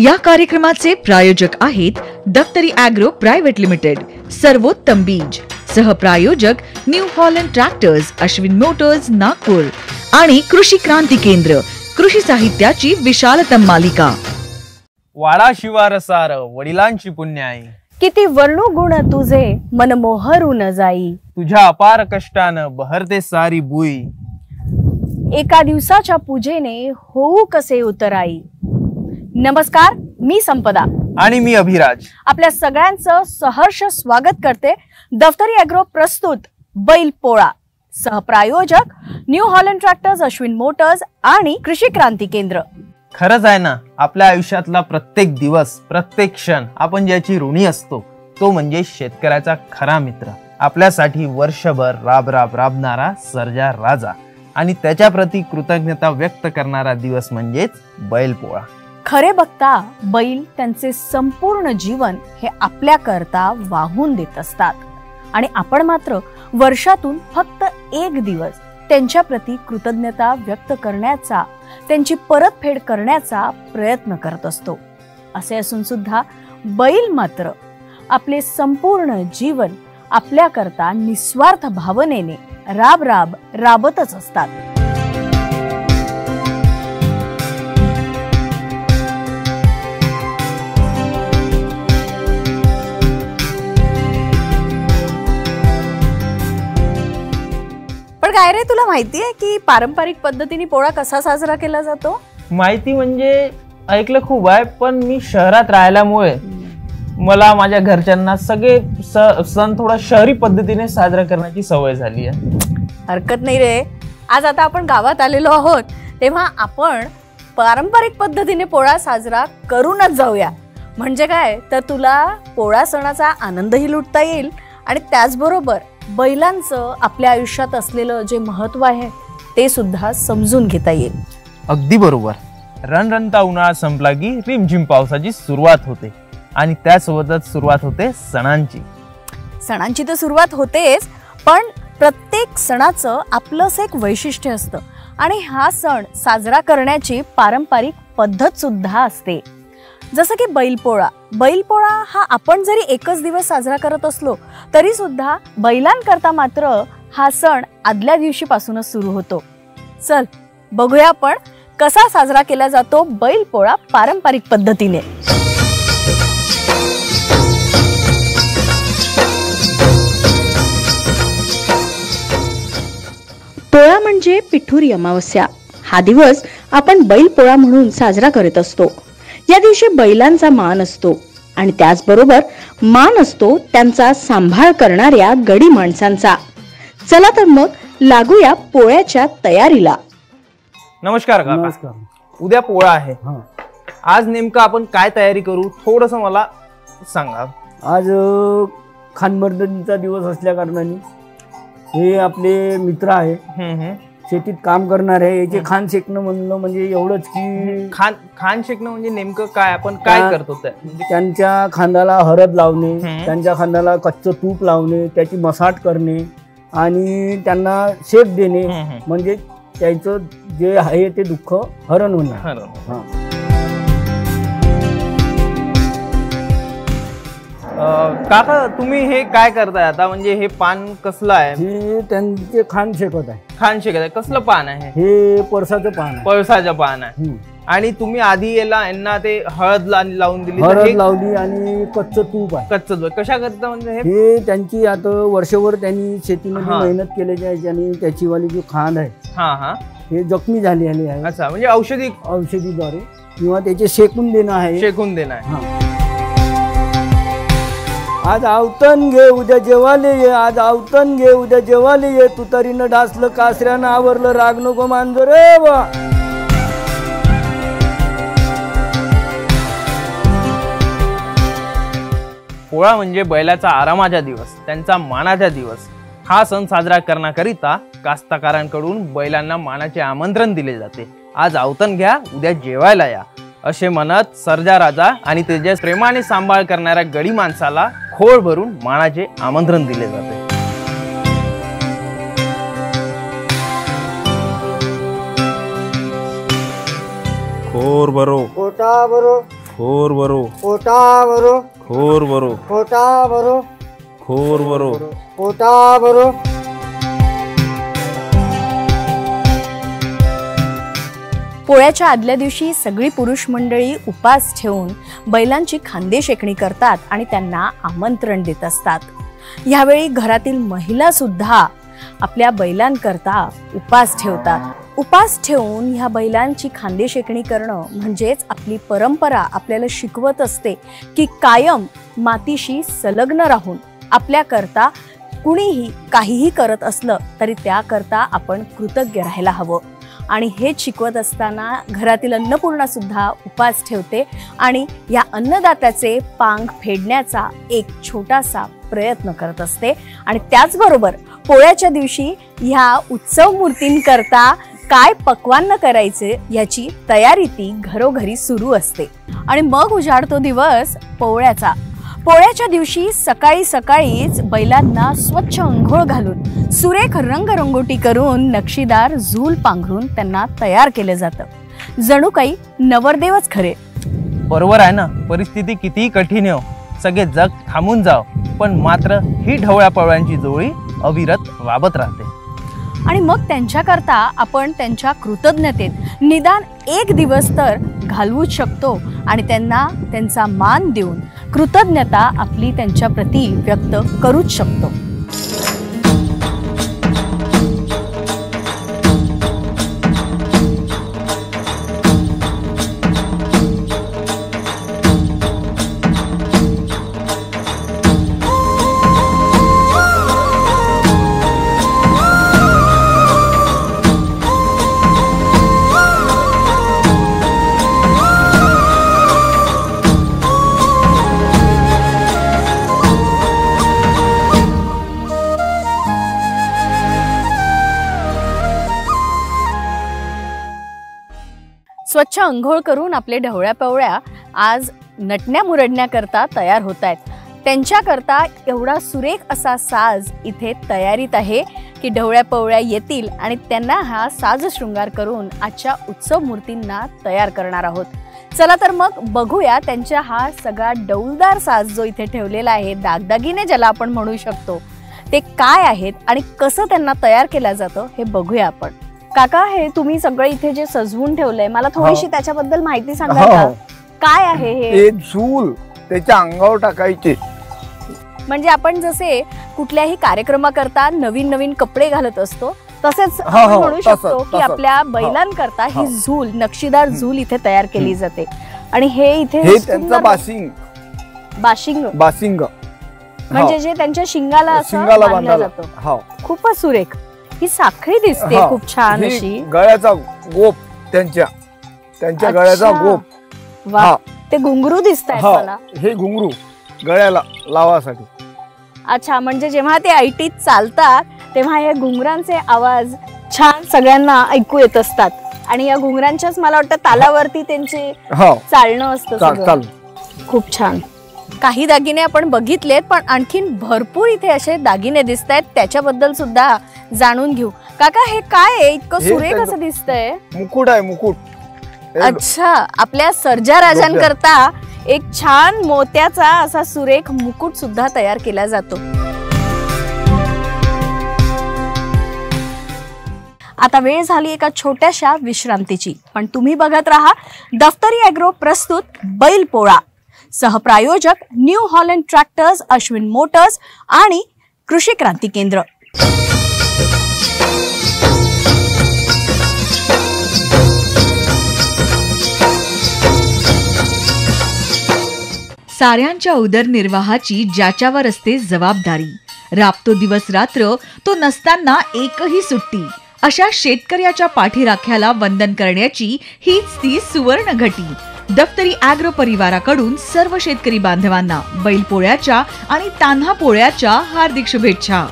या कार्यक्रमाचे प्रायोजक आहेत दफ्तरी ॲग्रो प्रायव्हेट लिमिटेड, सर्वोत्तम बीज, सहप्रायोजक New Holland tractors, Ashwin Motors Nagpur आणि कृषी क्रांती केंद्र, कृषी साहित्याची विशालतम मालिका. वाडा शिवार सार वडिलांची पुण्याई, किती वर्णू गुण तुझे मन मोहरून जाई. तुझ्या अपार कष्टानं बहरते सारी बुई. एका दिवसाच्या पूजेने होऊ कसे उतराई. नमस्कार, मी संपदा आणि मी अभिराज. आपल्या सगळ्यांचं सहर्ष स्वागत करते दफ्तरी ॲग्रो प्रस्तुत बैल पोळा. सहप्रायोजक New Holland tractors, Ashwin Motors आणि कृषी क्रांती केंद्र. खरंच आहे ना, आपल्या आयुष्यातला प्रत्येक दिवस, प्रत्येक क्षण आपण ज्याची ऋणी असतो तो म्हणजे शेतकऱ्याचा खरा मित्र. आपल्यासाठी वर्षभर राबणारा सर्जा राजा आणि त्याच्या प्रती कृतज्ञता व्यक्त करणारा दिवस म्हणजेच बैलपोळा. खरे बघता बैल त्यांचे संपूर्ण जीवन हे आपल्या करता वाहून देत असतात आणि आपण मात्र वर्षातून फक्त एक दिवस त्यांच्या प्रती कृतज्ञता व्यक्त करण्याचा, त्यांची परतफेड करण्याचा प्रयत्न करत असतो. असे असून सुद्धा बैल मात्र आपले संपूर्ण जीवन आपल्या करता निस्वार्थ भावनेने राबतच असतात. पण काय रे, तुला माहितीये की पारंपरिक पद्धतीने पोळा कसा साजरा केला जातो? माहिती म्हणजे ऐकलं खूप आहे, पण मी शहरात राहिल्यामुळे मला माझ्या घरच्यांना सगळे सण थोडा शहरी पद्धतीने साजरा करण्याची सवय झाली आहे. हरकत नाही रे. आज आता आपण गावात आलेलो आहोत, तेव्हा आपण पारंपरिक पद्धतीने पोळा साजरा करूनच जाऊया. म्हणजे काय तर तुला पोळा सणाचा आनंदही लुटता येईल आणि त्याचबरोबर बैलांचं आपल्या आयुष्यात असलेलं जे महत्व आहे ते सुद्धा समजून घेता येईल. अगदी बरोबर. रणरणता उन्हाळा संपला की रिमझिम पावसाची सुरुवात होते आणि त्यासोबतच सुरुवात होते सणांची. सणांची तर सुरुवात होतेच, पण प्रत्येक सणाचं आपलंच एक वैशिष्ट्य असतं आणि हा सण साजरा करण्याची पारंपरिक पद्धत सुद्धा असते. जसं की बैलपोळा. बैलपोळा हा आपण जरी एकच दिवस साजरा करत असलो तरी सुद्धा बैलांकरता मात्र हा सण आदल्या दिवशीपासूनच सुरू होतो. चल बघूया आपण कसा साजरा केला जातो बैलपोळा पारंपरिक पद्धतीने. पोळा म्हणजे पिठुरी अमावस्या. हा दिवस आपण बैलपोळा म्हणून साजरा करत असतो. या दिवशी बैलांचा मान असतो आणि त्याचबरोबर मान असतो त्यांचा सांभाळ करणाऱ्या गडी माणसांचा. चला तर मग लागूया पोळ्याच्या तयारीला. नमस्कार काका. उद्या पोळा आहे. आज नेमकं आपण काय तयारी करू, थोडंसं मला सांगा. आज खानमर्दनीचा दिवस असल्या कारणाने हे आपले मित्र आहे, शेतीत काम करणारे, याचे खान शेकणं म्हणलं म्हणजे एवढंच की खान शेकणं म्हणजे नेमकं काय, आपण काय करतो? त्यांच्या खांद्याला हळद लावणे, त्यांच्या खांद्याला कच्चं तूप लावणे, त्याची मसाट करणे आणि त्यांना शेक देणे, म्हणजे त्याचं जे आहे ते दुःख हरण होणार. काका तुम्ही हे काय करताय आता, म्हणजे हे पान कसलं आहे? हे त्यांचे खान शेकत आहे. खान शेकत आहे. कसलं पान आहे हे? पळसाचं पान. पळसाचं पान आहे. आणि तुम्ही आधी यांना ते हळद लावून दिली? हळद लावली आणि कच्चं तूप आहे. कच्चं तूप कशा करता? म्हणजे हे त्यांची आता वर्षभर त्यांनी शेतीमध्ये मेहनत केल्याची आहे आणि त्याची वाली जो खांद आहे हे जखमी झाली आहे. अच्छा, म्हणजे औषधीद्वारे किंवा त्याचे शेकून देणं आहे. शेकून देणं आहे. आज आवतन घे उद्या जेवाले ये, आज आवतन घे उद्या जेवाले ये, तू तरी न ढासलं कासऱ्यानं आवरलं राग नको मांजर रे वा. पोळा म्हणजे बैलाचा आरामाचा दिवस, त्यांचा मानाचा दिवस. हा सण साजरा करण्याकरिता कास्तकारांकडून बैलांना मानाचे आमंत्रण दिले जाते. आज आवतन घ्या उद्या जेवायला या असे म्हणत सर्जा राजा आणि त्याच्या प्रेमाने सांभाळ करणाऱ्या गडी माणसाला खोळ भरून मानाचे आमंत्रण दिले जाते. खोर भरो, कोटा भरो, खोर वरो पोटा वरो खोर वरो पोटा वरो खोर वरो पोटा वरो. पोळ्याच्या आदल्या दिवशी सगळी पुरुष मंडळी उपास ठेवून बैलांची खांदेशेकणी करतात आणि त्यांना आमंत्रण देत असतात. यावेळी घरातील महिला सुद्धा आपल्या बैलांकरता उपास ठेवतात. उपास ठेवून ह्या बैलांची खांदेशेकणी करणं म्हणजेच आपली परंपरा आपल्याला शिकवत असते की कायम मातीशी संलग्न राहून आपल्याकरता कुणीही काहीही करत असलं तरी त्याकरता आपण कृतज्ञ राहायला हवं. आणि हेच शिकवत असताना घरातील अन्नपूर्णा सुद्धा उपास ठेवते आणि या अन्नदात्याचे पांग फेडण्याचा एक छोटासा प्रयत्न करत असते. आणि त्याचबरोबर पोळ्याच्या दिवशी ह्या उत्सव मूर्तींकरता काय पक्वान्न करायचे याची तयारी ती घरोघरी सुरू असते. आणि मग उजाडतो दिवस पोळ्याचा. पोळ्याच्या दिवशी सकाळी सकाळीच बैलांना स्वच्छ अंघोळ घालून सुरेख रंगरंगोटी करून नक्षीदार झूल पांघरून त्यांना तयार केलं जातं. जणू काही नवरदेवच खरे. बरोबर आहे ना. परिस्थिती कितीही कठीण हो, सगळे जग थांबून जाव, पण मात्र ही ढवळ्या पवळ्यांची जोडी अविरत वाबत राहते. आणि मग त्यांच्याकरता आपण त्यांच्या कृतज्ञतेत निदान एक दिवस तर घालवूच शकतो आणि त्यांना त्यांचा मान देऊन कृतज्ञता आपली त्यांच्या प्रती व्यक्त करूच शकतो. स्वच्छ अंघोळ करून आपले ढवळ्या पवळ्या आज नटण्या मुरडण्याकरता तयार होत आहेत. त्यांच्याकरता एवढा सुरेख असा साज इथे तयारीत आहे की ढवळ्या पवळ्या येतील आणि त्यांना हा साज शृंगार करून आजच्या उत्सव मूर्तींना तयार करणार आहोत. चला तर मग बघूया त्यांच्या हा सगळा डौलदार साज जो इथे ठेवलेला आहे, दागदागिने ज्याला आपण म्हणू शकतो, ते काय आहेत आणि कसं त्यांना तयार केलं जातं हे बघूया आपण. काका, हे तुम्ही सगळं इथे जे सजवून ठेवलंय, मला थोडीशी त्याच्याबद्दल माहिती सांगा का? काय आहे हे? झूल त्याच्या अंगावर टाकायचे. म्हणजे आपण जसे कुठल्याही कार्यक्रमाकरता नवीन नवीन कपडे घालत असतो तसेच आपण म्हणू शकतो की आपल्या बैलांकरता ही झूल, नक्षीदार झूल इथे तयार केली जाते. आणि हे इथे बाशिंग बाशिंग बाशिंग म्हणजे जे त्यांच्या शिंगाला असं बांधलं जातं. खूपच सुरेख ही साखळी दिसते, खूप छान अशी. गळ्याचा गोप, त्यांच्या गळ्याचा गोप. वा, ते घुंगरू दिसतायत मला. हे घुंगरू गळ्याला लावासाठी. अच्छा, म्हणजे जेव्हा ते ऐटीत चालतात तेव्हा या घुंगरांचे आवाज छान सगळ्यांना ऐकू येत असतात. आणि या घुंगरांच्याच मला वाटतं तालावरती त्यांचे चालणं असतं. खूप छान. काही दागिने आपण बघितलेत, पण आणखीन भरपूर इथे असे दागिने दिसत आहेत, त्याच्याबद्दल सुद्धा जाणून घेऊ. काका, हे काय आहे? इतकं सुरेख असं दिसतंय. मुकुट आहे, मुकुट. अच्छा, आपल्या सर्जा राजांकरता एक छान मोत्याचा असा सुरेख मुकुट सुद्धा तयार केला जातो. आता वेळ झाली एका छोट्याशा विश्रांतीची, पण तुम्ही बघत राहा दफ्तरी ॲग्रो प्रस्तुत बैल पोळा. सहप्रायोजक New Holland tractors, Ashwin Motors आणि कृषी क्रांती केंद्र. साऱ्यांच्या उदरनिर्वाहाची ज्याच्यावर असते जबाबदारी, राबतो दिवस रात्र, तो नसताना एकही सुट्टी, अशा शेतकऱ्याच्या पाठीराख्याला वंदन करण्याची हीच ती सुवर्ण घटी. दफ्तरी ॲग्रो परिवाराकडून सर्व शेतकरी बांधवांना बैलपोळ्याच्या आणि तान्हा पोळ्याच्या हार्दिक शुभेच्छा.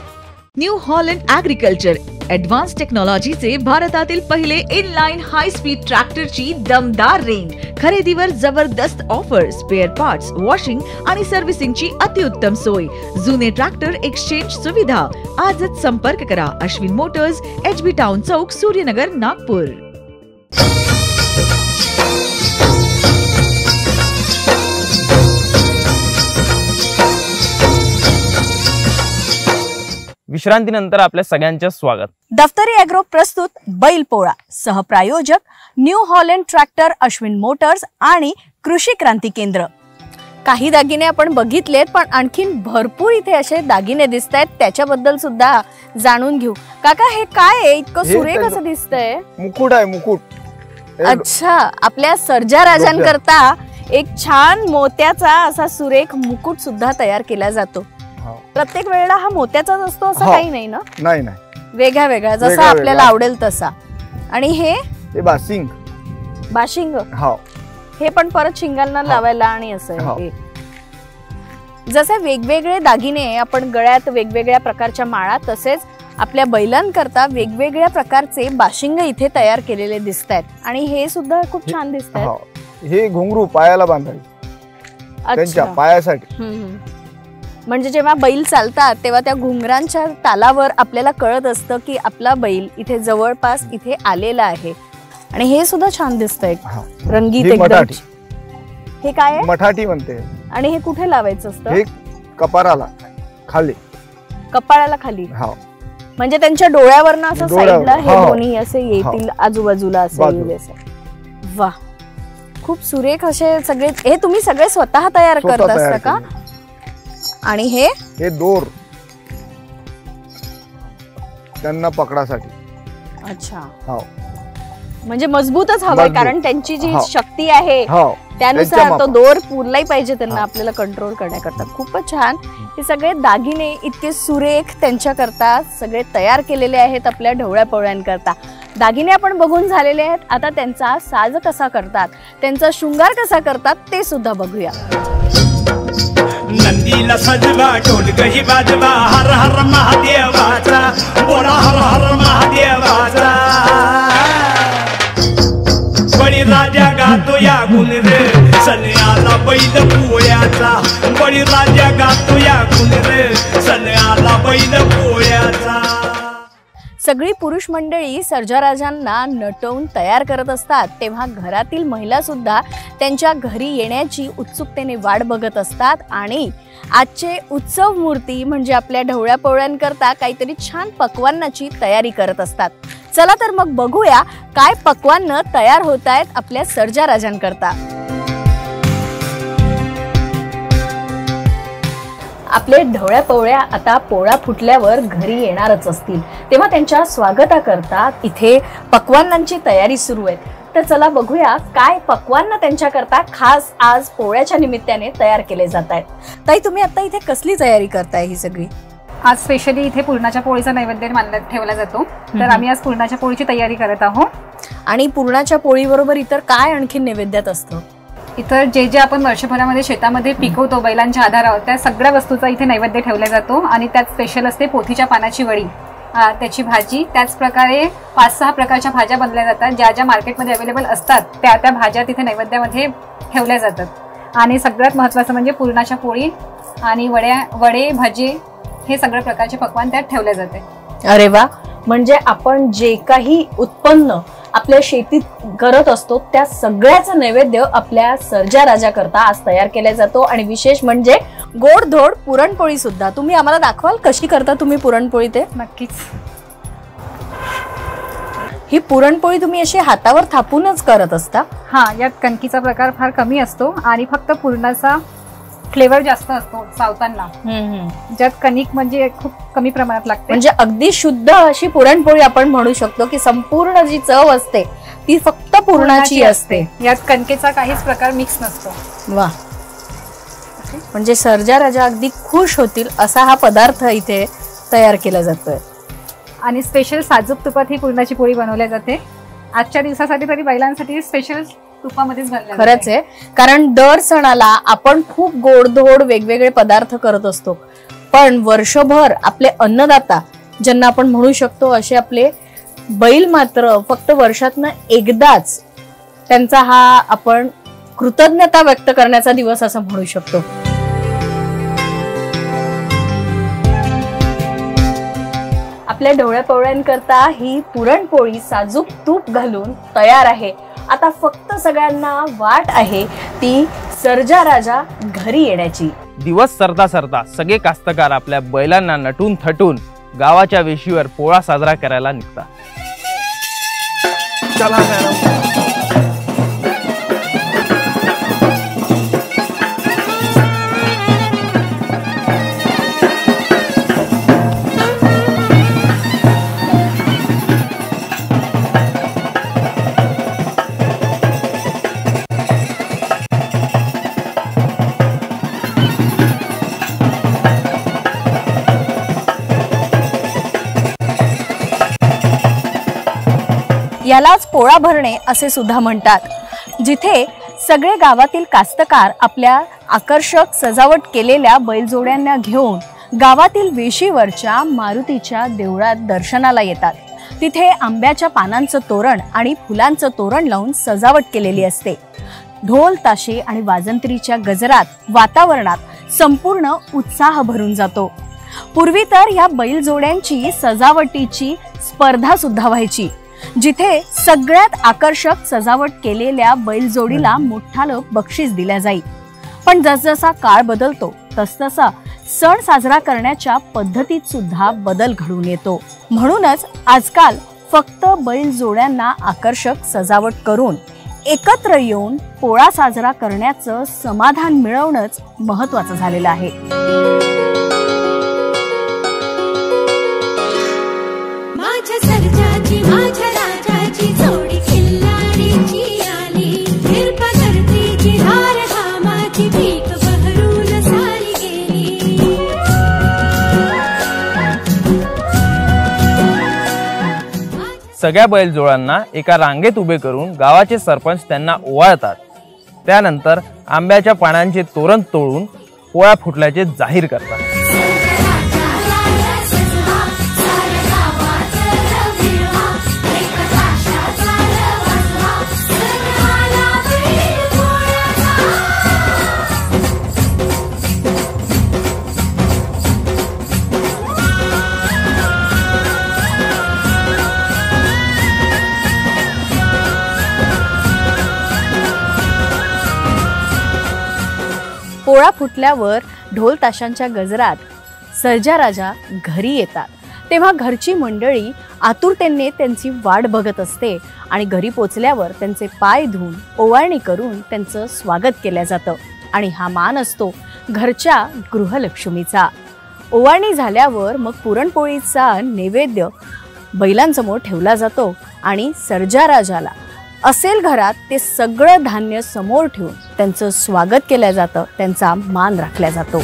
न्यू हॉलंड ॲग्रिकल्चर ॲडव्हान्स टेक्नॉलॉजीचे भारतातील पहिले इनलाइन हाय स्पीड ट्रॅक्टरची दमदार रेंज, खरेदीवर जबरदस्त ऑफर, स्पेअर पार्ट्स, वॉशिंग आणि सर्व्हिसिंगची अतिउत्तम सोय, जुने ट्रॅक्टर एक्सचेंज सुविधा. आजच संपर्क करा. अश्विन मोटर्स, HB टाउन चौक, सूर्यनगर, नागपूर. विश्रांतीनंतर आपल्या सगळ्यांचे स्वागत. दफ्तरी ॲग्रो प्रस्तुत बैलपोळा, सहप्रायोजक New Holland tractor, Ashwin Motors आणि कृषी क्रांती केंद्र. काही दागिने आपण बघितलेत, पण आणखीन भरपूर इथे असे दागिने दिसत आहेत, त्याच्याबद्दल सुद्धा जाणून घेऊ. काका, हे काय आहे? इतकं सुरेख असं दिसतंय. मुकुट आहे, मुकुट. अच्छा, आपल्या सर्जा राजांकरता एक छान मोत्याचा असा सुरेख मुकुट सुद्धा तयार केला जातो. प्रत्येक वेळेला हा मोत्याचाच असतो असं काही नाही ना? नाही, वेगळा वेगळा जसा आपल्याला आवडेल तसा. आणि हे बाशिंग. बाशिंग हे पण परत शिंगांना लावायला आणि असं. जसे वेगवेगळे दागिने आपण गळ्यात, वेगवेगळ्या प्रकारच्या माळा, तसेच आपल्या बैलांकरता वेगवेगळ्या प्रकारचे बाशिंग इथे तयार केलेले दिसत आहेत. आणि हे सुद्धा खूप छान दिसत आहेत. हे घुंगरू पायाला बांधायचे, त्यांच्या पायासाठी. म्हणजे जेव्हा बैल चालतात तेव्हा त्या घुंगरांच्या तालावर आपल्याला कळत असतं की आपला बैल इथे जवळपास इथे आलेला आहे. आणि हे सुद्धा छान दिसतंय, रंगीत एकदम. हे काय आहे? मठाठी म्हणते. आणि हे कुठे लावायचं असतं? हे कपाराला खाली, कपाळाला खाली. म्हणजे त्यांच्या डोळ्यावरनं असं साईडला हे दोन्ही असे येतील, आजूबाजूला असे. वा, खूप सुरेख असे सगळे. हे तुम्ही सगळे स्वतः तयार करत असता का? आणि हे दोर त्यांना पकडासाठी. अच्छा, म्हणजे मजबूतच हवंय, कारण त्यांची जी शक्ती आहे त्यानुसार तो दोर पुरलाही पाहिजे त्यांना आपल्याला कंट्रोल करण्याकरता. खूपच छान. हे सगळे दागिने इतके सुरेख त्यांच्याकरता सगळे तयार केलेले आहेत आपल्या ढवळ्या पवळ्यांकरता. दागिने आपण बघून झालेले आहेत. आता त्यांचा साज कसा करतात, त्यांचा शृंगार कसा करतात ते सुद्धा बघूया. नंदीला सजवा, ढोलकही वाजवा, हर हर महादेवाचा, बोला हर हर महादेवाचा. बळीराजा गातो या गुण रे, सन्याला बैल पोळ्याचा. बळीराजा गातो या गुण रे, सन्याला बैल पोळ्याचा. सगळी पुरुष मंडळी सर्जाराजांना नटवून तयार करत असतात, तेव्हा घरातील महिला सुद्धा त्यांच्या घरी येण्याची उत्सुकतेने वाट बघत असतात. आणि आजचे उत्सव मूर्ती म्हणजे आपल्या ढवळ्या पवळ्यांकरता काहीतरी छान पक्वान्नाची तयारी करत असतात. चला तर मग बघूया काय पक्वान्न तयार होत आहेत आपल्या सर्जाराजांकरता. आपले ढवळ्या पवळ्या आता पोळा फुटल्यावर घरी येणारच असतील, तेव्हा त्यांच्या स्वागताकरता इथे पक्वान्नांची तयारी सुरू आहे. तर चला बघूया काय पक्वान्न त्यांच्याकरता खास आज पोळ्याच्या निमित्ताने तयार केले जात आहेत. ताई, तुम्ही आता इथे कसली तयारी करताय ही सगळी? आज स्पेशली इथे पुरणाच्या पोळीचा नैवेद्य ठेवला जातो, तर आम्ही आज पुरणाच्या पोळीची तयारी करत आहोत. आणि पुरणाच्या पोळीबरोबर इतर काय आणखी नैवेद्यात असतं? इतर जे जे आपण वर्षभरामध्ये शेतामध्ये पिकवतो बैलांच्या आधारावर, त्या सगळ्या वस्तूचा इथे नैवेद्य ठेवला जातो. आणि त्यात स्पेशल असते पोथीच्या पानाची वडी, त्याची भाजी. त्याच प्रकारे 5-6 प्रकारच्या भाज्या बनल्या जातात, ज्या ज्या मार्केटमध्ये अवेलेबल असतात त्या त्या भाज्या तिथे नैवेद्यामध्ये ठेवल्या जातात. आणि सगळ्यात महत्त्वाचं म्हणजे पुरणाच्या पोळी आणि वडे भजे हे सगळ्या प्रकारचे पक्वान त्यात ठेवले जाते. अरे वा, म्हणजे आपण जे काही उत्पन्न आपल्या शेतीत करत असतो त्या सगळ्याचा नैवेद्य आपल्या सर्जा राजा करता आज तयार केला जातो. आणि विशेष म्हणजे गोडधोड पुरणपोळी सुद्धा. तुम्ही आम्हाला दाखवाल कशी करता तुम्ही पुरणपोळी? ते नक्कीच. ही पुरणपोळी तुम्ही अशी हातावर थापूनच करत असता? हा, यात कणकीचा प्रकार फार कमी असतो आणि फक्त पुरणाचा फ्लेवर जास्त असतो चावताना, ज्यात कणिक म्हणजे खूप कमी प्रमाणात लागते. म्हणजे अगदी शुद्ध अशी पुरणपोळी आपण म्हणू शकतो की संपूर्ण जी चव असते ती फक्त पुरणाची असते, यात कणकेचा काहीच प्रकार मिक्स नसतो. वा, म्हणजे सर्जा राजा अगदी खुश होतील असा हा पदार्थ इथे तयार केला जातोय. आणि स्पेशल साजूक तुपात ही पुरणाची पोळी बनवली जाते. आजच्या दिवसासाठी तरी बैलांसाठी स्पेशल तुपामध्येच बनवली. खरंच आहे, कारण दर सणाला आपण खूप गोडधोड वेगवेगळे पदार्थ करत असतो, पण वर्षभर आपले अन्नदाता ज्यांना आपण म्हणू शकतो असे आपले बैल मात्र फक्त वर्षातनं एकदाच त्यांचा हा आपण कृतज्ञता व्यक्त करण्याचा दिवस असं म्हणू शकतो. आपल्या ढवळ्या पवळ्यांकरता ही पुरणपोळी साजूक तूप घालून तयार आहे. आता फक्त सगळ्यांना वाट आहे ती सर्जा राजा घरी येण्याची. दिवस सरता सरता सगळे कास्तकार आपल्या बैलांना नटून थटून गावाच्या वेशीवर पोळा साजरा करायला निघतात. चला मॅडम. यालाच पोळा भरणे असे सुद्धा म्हणतात, जिथे सगळे गावातील कास्तकार आपल्या आकर्षक सजावट केलेल्या बैलजोड्यांना घेऊन गावातील वेशीवरच्या मारुतीच्या देवळात दर्शनाला येतात. तिथे आंब्याच्या पानांचं तोरण आणि फुलांचं तोरण लावून सजावट केलेली असते. ढोल ताशे आणि वाजंत्रीच्या गजरात वातावरणात संपूर्ण उत्साह भरून जातो. पूर्वी तर या बैलजोड्यांची सजावटीची स्पर्धा सुद्धा व्हायची, जिथे सगळ्यात आकर्षक सजावट केलेल्या बैलजोडीला मोठालं बक्षीस दिल्या जाई. पण जसजसा काळ बदलतो तसतसा सण साजरा करण्याच्या पद्धतीत सुद्धा बदल घडून येतो. म्हणूनच आजकाल फक्त बैलजोड्यांना आकर्षक सजावट करून एकत्र येऊन पोळा साजरा करण्याचं समाधान मिळवणंच महत्त्वाचं झालेलं आहे. सगळ्या बैलजोड्यांना एका रांगेत उभे करून गावाचे सरपंच त्यांना ओवाळतात. त्यानंतर आंब्याच्या पानांचे तोरण तोडून पोळा फुटल्याचे जाहीर करतात. पोळा फुटल्यावर ढोल ताशांच्या गजरात सर्जा राजा घरी येतात. तेव्हा घरची मंडळी आतुरतेने त्यांची वाट बघत असते आणि घरी पोचल्यावर त्यांचे पाय धुवून ओवाळणी करून त्यांचं स्वागत केलं जातं. आणि हा मान असतो घरच्या गृहलक्ष्मीचा. ओवाळणी झाल्यावर मग पुरणपोळीचा नैवेद्य बैलांसमोर ठेवला जातो आणि सर्जा राजाला असेल घरात ते सगळं धान्य समोर ठेवून त्यांचं स्वागत केलं जातं, त्यांचा मान राखला जातो.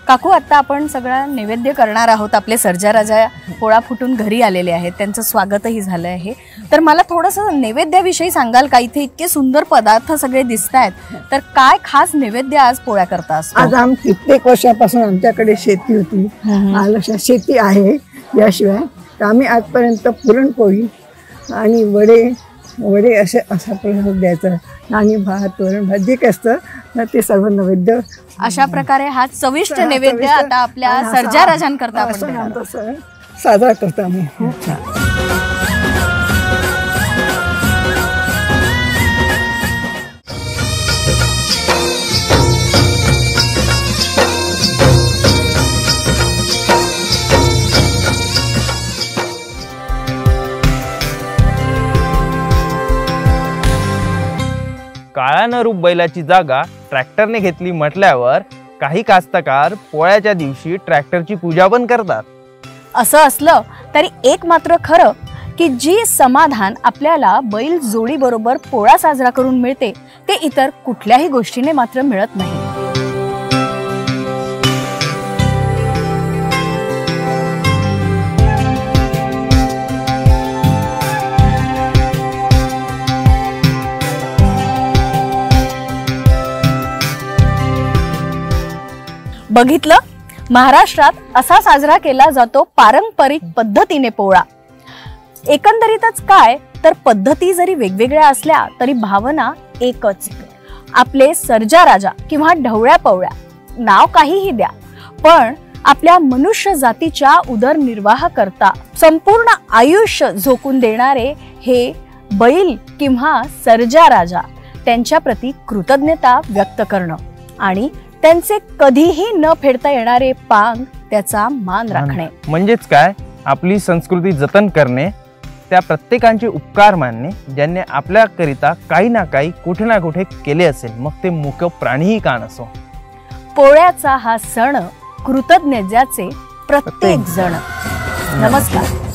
काकू, आता आपण सगळा नैवेद्य करणार आहोत. आपले सर्जा राजा पोळा फुटून घरी आलेले आहेत, त्यांचं स्वागतही झालं आहे. तर मला थोडंसं नैवेद्याविषयी सांगाल का? इथे इतके सुंदर पदार्थ सगळे दिसत आहेत, तर काय खास नैवेद्य आज पोळ्या करता असतो? आज कित्येक वर्षापासून आमच्याकडे शेती होती, शेती आहे. याशिवाय तर आम्ही आजपर्यंत पुरणपोळी आणि वडे असा प्रसाद द्यायचा. आणि भात, वरण भात जे काय असतं तर ते सर्व नैवेद्य अशा प्रकारे हा चविष्ट नैवेद्य आता आपल्या सर्जा राजांकरता आपण साजरा करतो आम्ही. काळ्यानं रूप बैलाची जागा ट्रॅक्टरने घेतली म्हटल्यावर काही कास्तकार पोळ्याच्या दिवशी ट्रॅक्टरची पूजा पण करतात. असं असलं तरी एक मात्र खरं की जी समाधान आपल्याला बैल जोडी बरोबर पोळा साजरा करून मिळते ते इतर कुठल्याही गोष्टीने मात्र मिळत नाही. बघितलं, महाराष्ट्रात असा साजरा केला जातो पारंपरिक पद्धतीने पोळा. एकंदरीतच काय तर पद्धती जरी वेगवेगळ्या असल्या तरी भावना एकच. आपले सर्जा राजा किंवा ढवळ्या पवळ्या नाव काहीही द्या, पण आपल्या मनुष्य जातीच्या उदरनिर्वाह करता संपूर्ण आयुष्य झोकून देणारे हे बैल किंवा सर्जा राजा त्यांच्या प्रती कृतज्ञता व्यक्त करणं आणि त्यांचे कधीही न फेडता येणारे पांग त्याचा मान राखणे. म्हणजेच काय, आपली संस्कृती जतन करणे, त्या प्रत्येकांचे उपकार मानणे ज्यांनी आपल्याकरिता काही ना काही कुठे ना कुठे केले असेल, मग ते मूक प्राणीही का नसो. पोळ्याचा हा सण कृतज्ञ ज्याचे प्रत्येक जण. नमस्कार.